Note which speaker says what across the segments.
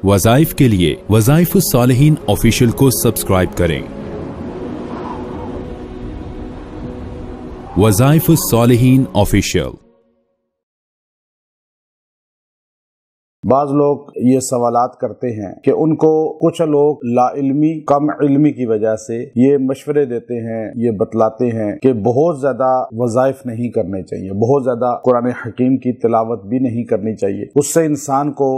Speaker 1: वज़ाइफ के लिए वज़ाइफुस्सालिहीन ऑफिशियल को सब्सक्राइब करें। वज़ाइफुस्सालिहीन ऑफिशियल।
Speaker 2: बाज लोग ये सवालात करते हैं कि उनको कुछ लोग लाइल्मी कम इल्मी की वजह से ये मशवरे देते हैं, ये बतलाते हैं कि बहुत ज्यादा वज़ाइफ नहीं करने चाहिए, बहुत ज्यादा कुरान हकीम की तिलावत भी नहीं करनी चाहिए, उससे इंसान को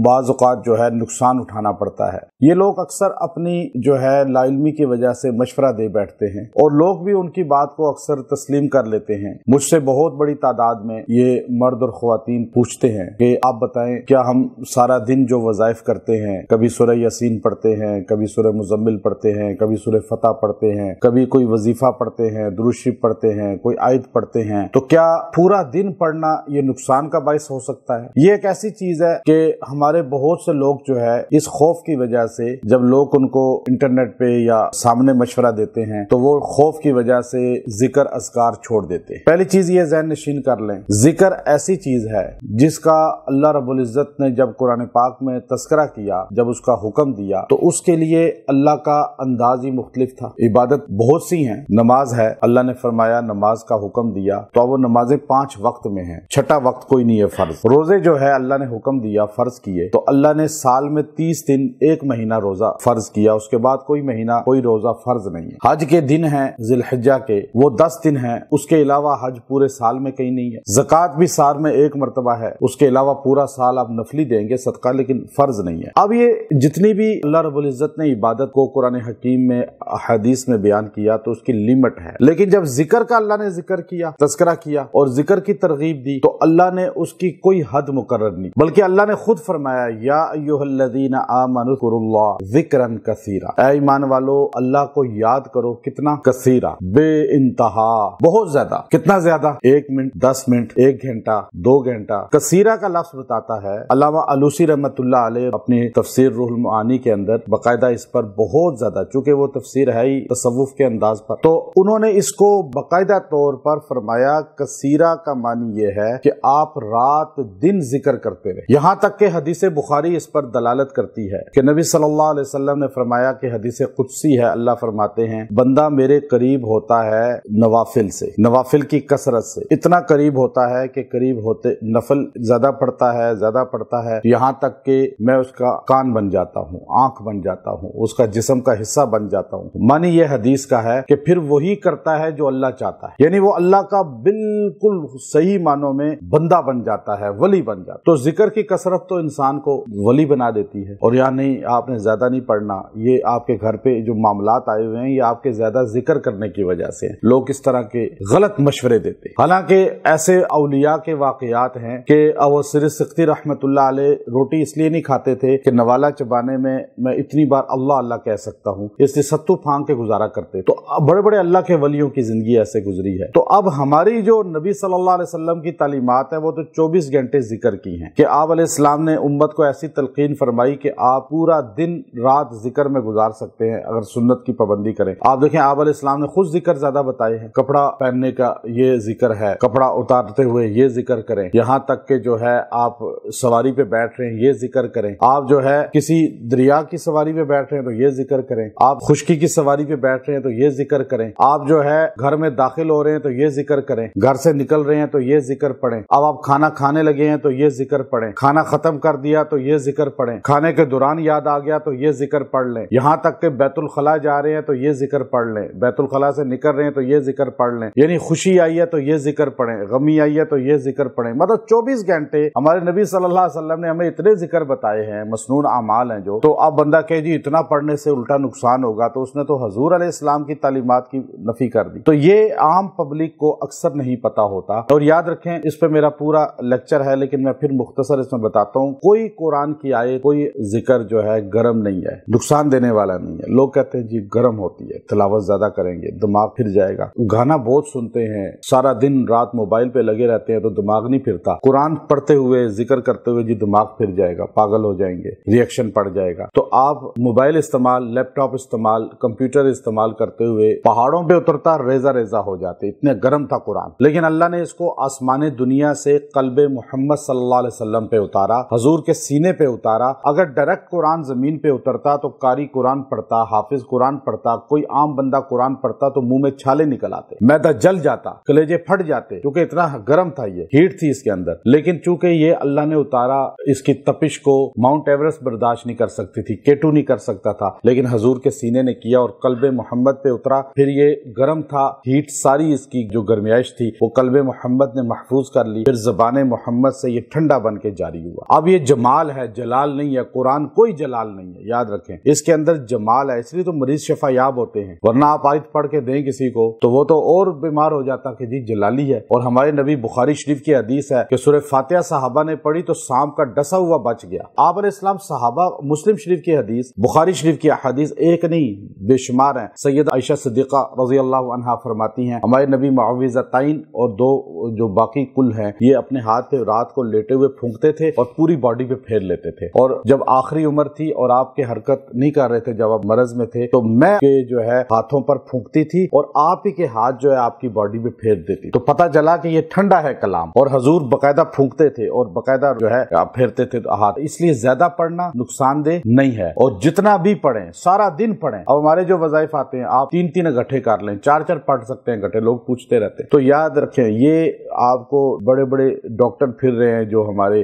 Speaker 2: बाज़ औक़ात जो है नुकसान उठाना पड़ता है। ये लोग अक्सर अपनी जो है लाइल्मी की वजह से मशवरा दे बैठते हैं और लोग भी उनकी बात को अक्सर तस्लीम कर लेते हैं। मुझसे बहुत बड़ी तादाद में ये मर्द और ख्वातीन पूछते हैं कि आप बताएं, क्या हम सारा दिन जो वज़ाइफ करते हैं, कभी सूरह यासीन पढ़ते हैं, कभी सूरह मुज़म्मिल पढ़ते हैं, कभी सूरह फतह पढ़ते हैं, कभी कोई वजीफा पढ़ते हैं, दुरूद शरीफ पढ़ते हैं, कोई आयत पढ़ते हैं, तो क्या पूरा दिन पढ़ना ये नुकसान का बाइस हो सकता है? ये एक ऐसी चीज है कि हमारे बहुत से लोग जो है इस खौफ की वजह से, जब लोग उनको इंटरनेट पे या सामने मशवरा देते हैं तो वो खौफ की वजह से जिक्र अज़कार छोड़ देते हैं। पहली चीज ये ज़हन नशीन कर लें, जिक्र ऐसी चीज है जिसका अल्लाह रब्बुल इज्जत ने जब कुरान पाक में तस्करा किया, जब उसका हुक्म दिया, तो उसके लिए अल्लाह का अंदाज ही मुख्तलिफ था। इबादत बहुत सी हैं, नमाज है, अल्लाह ने फरमाया नमाज का हुक्म दिया तो वो नमाजें 5 वक्त में हैं, छठा वक्त कोई नहीं है फर्ज। रोजे जो है अल्लाह ने हुक्म दिया फर्ज किए, तो अल्लाह ने साल में 30 दिन 1 महीना रोजा फर्ज किया, उसके बाद कोई महीना कोई रोजा फर्ज नहीं है। हज के दिन है जिलहिज्जा के, वो 10 दिन है, उसके अलावा हज पूरे साल में कहीं नहीं है। ज़कात भी साल में 1 मरतबा है, उसके अलावा पूरा साल आप नफली देंगे सदका, लेकिन फर्ज नहीं है। अब ये जितनी भी अल्लाह रब्बुल इज्जत ने इबादत को कुरान हकीम में हदीस में बयान किया तो उसकी लिमिट है, लेकिन जब जिक्र का अल्लाह ने जिक्र किया, तस्करा किया और जिक्र की तरगीब दी तो अल्लाह ने उसकी कोई हद मुकर्रर नहीं, बल्कि अल्लाह ने खुद फरमाया या अय्युहल्लज़ीना आमनु ज़कुरुल्लाह ज़िक्रन कसीरा, ऐ ईमान वालो अल्लाह को याद करो कितना, कसीरा बे इंतहा, बहुत ज्यादा। कितना ज्यादा? 1 मिनट, 10 मिनट, 1 घंटा, 2 घंटा। कसीरा का लफ्ज बताता है, अल्लामा अलूसी रहमतुल्लाह अलैह अपनी तफसीर रूहुल मानी के अंदर बाकायदा इस पर बहुत ज्यादा, चूंकि वो तफसीर है ही तसव्वुफ के अंदाज पर, तो उन्होंने इसको बाकायदा तौर पर फरमाया कसीरा का मानी ये है कि आप रात दिन जिक्र करते रहे। यहाँ तक कि हदीस बुखारी इस पर दलालत करती है कि नबी सल्लल्लाहु अलैहि वसल्लम ने फरमाया कि हदीस कुदसी है, अल्लाह फरमाते हैं बंदा मेरे करीब होता है नवाफिल से, नवाफिल की कसरत से, इतना करीब होता है कि करीब होते नफल ज्यादा पड़ता है, ज्यादा पड़ता है, यहाँ तक कि मैं उसका कान बन जाता हूँ, आंख बन जाता हूँ, उसका जिस्म का हिस्सा बन जाता हूँ। मानी ये हदीस का है कि फिर वही करता है जो अल्लाह चाहता है, यानी वो अल्लाह का बिल्कुल सही मानों में बंदा बन जाता है, वली बन जाता है। तो जिक्र की कसरत तो इंसान को वली बना देती है। और या नहीं आपने ज्यादा नहीं पढ़ना, ये आपके घर पे जो मामलात आए हुए हैं ये आपके ज्यादा जिक्र करने की वजह से लोग इस तरह के गलत मशवरे देते। हालांकि ऐसे औलिया के वाकयात हैं कि अबू सिर सिख्ती रहमतुल्लाह अलैह रोटी इसलिए नहीं खाते थे कि नवाला चबाने में मैं इतनी बार अल्लाह अल्लाह कह सकता हूँ, इसलिए सत्तू फांग के गुजारा करते। तो बड़े बड़े अल्लाह के वलियों की जिंदगी ऐसे गुजरी है। तो अब हमारी जो नबी सल्लल्लाहु अलैहि वसल्लम की तालीमात है वो तो 24 घंटे जिक्र की हैं कि आप अलैहिस्सलाम ने उम्मत को ऐसी तलकीन फरमाई कि आप पूरा दिन रात जिक्र में गुजार सकते हैं अगर सुन्नत की पाबंदी करें। आप देखें आप अलैहिस्सलाम ने खुद जिक्र ज्यादा बताए हैं, कपड़ा पहनने का ये जिक्र है, कपड़ा उतारते हुए ये जिक्र करें, यहाँ तक के जो है आप सवारी पे बैठ रहे हैं ये जिक्र करें, आप जो है किसी दरिया की सवारी पे बैठ रहे हैं तो ये जिक्र करें, आप खुश्की की सवारी पे बैठ रहे हैं तो ये जिक्र करें, आप जो है घर में दाखिल हो रहे हैं तो ये जिक्र करें, घर से निकल रहे हैं तो ये जिक्र पढ़ें, अब आप खाना खाने लगे हैं तो ये जिक्र पढ़ें, खाना खत्म कर दिया तो ये जिक्र पढ़ें, खाने के दौरान याद आ गया तो ये जिक्र पढ़ लें, यहाँ तक के बैतुल खला जा रहे हैं तो ये जिक्र पढ़ लें, बैतुल खला से निकल रहे हैं तो ये जिक्र पढ़ लें, यानी खुशी आई है तो ये जिक्र पढ़ें, गमी आई है तो ये जिक्र पढ़ें। मतलब 24 घंटे हमारे नबी सल्लल्लाहु अलैहि वसल्लम ने हमें इतने जिक्र बताए हैं, मसनून अमाल हैं जो, तो अब बंदा कहे जी इतना पढ़ने से उल्टा नुकसान होगा, तो उसने तो हजूर अलैहिस्सलाम की तालीमात की नफी कर दी। तो ये आम पब्लिक को अक्सर नहीं पता होता। और याद रखें इस पे मेरा पूरा लेक्चर है, लेकिन मैं फिर मुख्तसर इसमें बताता हूँ, कोई कुरान की आयत, कोई जिक्र जो है گرم نہیں ہے، نقصان دینے والا نہیں ہے۔ لوگ کہتے ہیں جی گرم ہوتی ہے، تلاوت زیادہ کریں گے دماغ پھر جائے گا، گانا بہت سنتے ہیں، سارا دن رات موبائل پہ لگے رہتے ہیں تو دماغ نہیں پھرتا، قرآن پڑھتے ہوئے ذکر کرتے ہوئے جی دماغ پھر جائے گا، پاگل ہو جائیں گے، ریئیکشن پڑ جائے گا۔ تو آپ موبائل استعمال، لیپ ٹاپ استعمال، کمپیوٹر استعمال کرتے ہوئے پہاڑوں پہ اترتا ریزہ ریزہ ہو جاتے، اتنے گرم تھا قرآن۔ لیکن اللہ نے اس کو آسمان دنیا سے قلب محمد صلی اللہ علیہ وسلم پہ اتارا، حضور کے سینے پہ اتارا۔ اگر ڈائریکٹ قرآن زمین پہ اترتا تو قاری قرآن پڑھتا، حافظ قرآن پڑھتا، کوئی عام بندہ قرآن پڑھتا تو منہ میں چھالے نکل آتے، معدہ جل جاتا، کلیجے پھٹ جاتے، کیونکہ اتنا گرم تھا، یہ ہیٹ تھی اس کے اندر۔ لیکن چونکہ یہ اللہ نے اتارا، اس کی تپش کو ماؤنٹ ایورسٹ برداشت نہیں کر سکتی تھی، K2 نہیں کر سکتا تھا، لیکن حضور کے سینے نے کیا اور قلب محمد پہ اترا۔ پھر یہ گرم تھا، ہیٹ ساری اس کی جو گرمائش تھی وہ قلب محمد نے محفوظ کر لی، پھر زبان محمد سے یہ ٹھنڈا بن کے جاری ہوا۔ اب یہ جمال ہے، جلال نہیں ہے، قرآن کوئی جلال نہیں ہے، یاد رکھیں اس کے اندر جمال ہے، اس لیے تو مریض شفا یاب ہوتے ہیں، ورنہ آپ آیت پڑھ کے دیں کسی کو تو وہ تو اور بیمار ہو جاتا کہ جی جلالی ہے۔ اور ہمارے نبی بخاری شریف کی حدیث ہے کہ سورہ فاتحہ صحابہ نے پڑھی تو سانپ کا ڈسا ہوا بچ گیا۔ آپ علیہ السلام صحابہ، مسلم شریف کی حدیث، بخاری شریف کی حدیث ایک نہیں بے شمار ہیں۔ سید عائشہ صدیقہ رضی اللہ عنہا فرماتی ہیں ہمارے نبی معوذتین اور دو جو باقی کل ہیں یہ اپنے ہاتھ پہ رات کو لیٹے ہوئے پھونکتے تھے اور پوری باڈی پہ پھیر لیتے تھے، اور جب آخری عمر تھی اور آپ کے حرکت نہیں کر رہے تھے، جب آپ مرض میں تھے تو میں کے جو ہے ہاتھوں پر پھونکتی تھی اور آپ ہی کے ہاتھ جو ہے آپ کی باڈی پہ پھیر دیتی، تو پتہ چلا کہ یہ ٹھنڈا ہے کلام، اور حضور باقاعدہ پھونکتے تھے اور باقاعدہ جو ہے پھیرتے تھے ہاتھ۔ اس لیے زیادہ پڑھنا نقصان دہ نہیں ہے، اور جتنا بھی پڑھیں سارا دن پڑھیں۔ اب ہمارے جو وظائف آتے ہیں آپ 3 گٹھے کر لیں، 4 پڑھ سکتے ہیں گٹھے، لوگ پوچھتے رہتے ہیں۔ تو یاد رکھیں یہ آپ کو بڑے بڑے ڈاکٹر پھر رہے ہیں جو ہمارے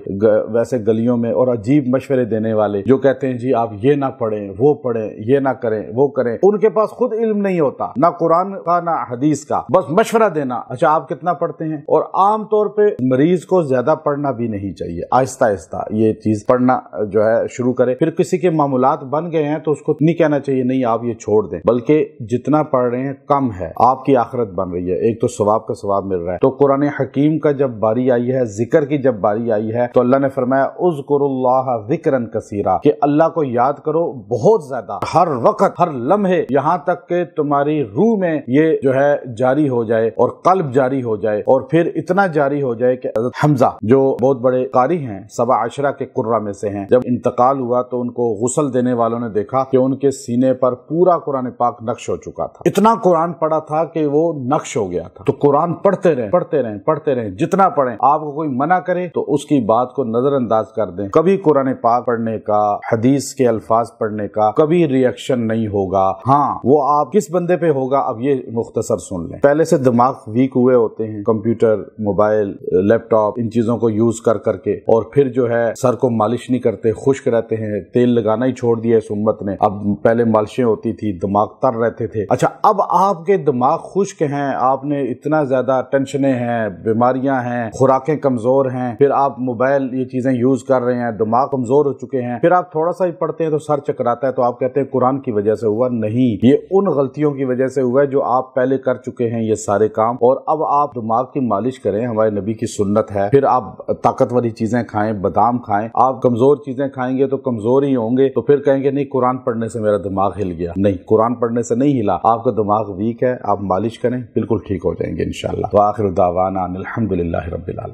Speaker 2: ویسے گلیوں میں، اور عجیب مشورے دینے والے جو کہتے ہیں جی آپ یہ نہ پڑھیں، وہ پڑھیں، یہ نہ کریں، وہ کریں، ان کے پاس خود علم نہیں ہوتا، نہ قرآن کا نہ حدیث کا، بس مشورہ دینا، اچھا آپ کتنا پڑھتے ہیں۔ اور عام طور پہ مریض کو زیادہ پڑھنا بھی نہیں چاہیے، آہستہ آہستہ یہ چیز پڑھنا جو ہے شروع کرے۔ پھر کسی کے معمولات بن گئے ہیں تو اس کو نہیں کہنا چاہیے نہیں آپ یہ چھوڑ دیں، بلکہ جتنا پڑھ رہے ہیں کم ہے، آپ کی آخرت بن رہی ہے، ایک تو ثواب کا ثواب مل رہا ہے۔ تو قرآن حکیم کا جب باری آئی ہے، ذکر کی جب باری آئی ہے، تو اللہ نے فرمایا اذکروا اللہ ذکرا کثیرا، کہ اللہ کو یاد کرو بہت زیادہ، ہر وقت، ہر لمحے، یہاں تک کہ تمہاری روح میں یہ جو ہے جاری ہو جائے اور قلب جاری ہو جائے، اور پھر اتنا جاری ہو جائے کہ حضرت حمزہ جو بہت بڑے قاری ہیں، 7 عشرہ کے قرہ میں سے ہیں، جب انتقال ہوا تو ان کو غسل دینے والوں نے دیکھا کہ ان کے سینے پر پورا قرآن پاک نقش ہو چکا تھا، اتنا قرآن پڑھا تھا کہ وہ نقش ہو گیا تھا۔ تو قرآن پڑھتے رہیں، پڑھتے رہیں، پڑھتے رہیں، جتنا پڑھیں۔ آپ کو کوئی منع کرے تو اس کی بات کو نظر انداز کر دیں، کبھی قرآن پاک پڑھنے کا، حدیث کے الفاظ پڑھنے کا کبھی ریئیکشن نہیں ہوگا۔ ہاں وہ آپ کس بندے پہ ہوگا اب یہ مختصر سن لیں۔ پہلے سے دماغ ویک ہوئے ہوتے ہیں، کمپیوٹر، موبائل، لیپ ٹاپ، ان چیزوں کو یوز کر کے، اور پھر جو ہے سر کو مالش نہیں کرتے، خشک رہتے ہیں، تیل لگانا ہی چھوڑ دیا اس امت نے۔ اب پہلے مالشیں ہوتی تھی، دماغ تر رہتے تھے، اچھا اب آپ کے دماغ خشک ہیں، آپ نے اتنا زیادہ ٹینشنیں ہیں، بیماریاں ہیں، خوراکیں کمزور ہیں، پھر آپ موبائل یہ چیزیں یوز کر رہے ہیں، دماغ کمزور ہو چکے ہیں، پھر آپ تھوڑا سا ہی پڑھتے ہیں تو سر چکراتا ہے، تو آپ کہتے ہیں قرآن کی وجہ سے ہوا۔ نہیں، یہ ان غلطیوں کی وجہ سے ہوا ہے جو آپ پہلے کر چکے ہیں یہ سارے کام، اور اب آپ دماغ کی مالش کریں، ہمارے نبی کی سنت ہے۔ پھر آپ طاقتوری چیزیں کھائیں، بادام کھائیں۔ آپ کمزور چیزیں کھائیں گے تو کمزور ہی ہوں گے، تو پھر کہیں گے نہیں قرآن پڑھنے سے میرا دماغ ہل گیا۔ نہیں، قرآن پڑھنے سے نہیں ہلا، آپ کا دماغ ویک ہے، آپ مالش کریں، بالکل ٹھیک ہو جائیں گے انشاءاللہ۔ وآخر دعوانا الحمدللہ رب العالمین۔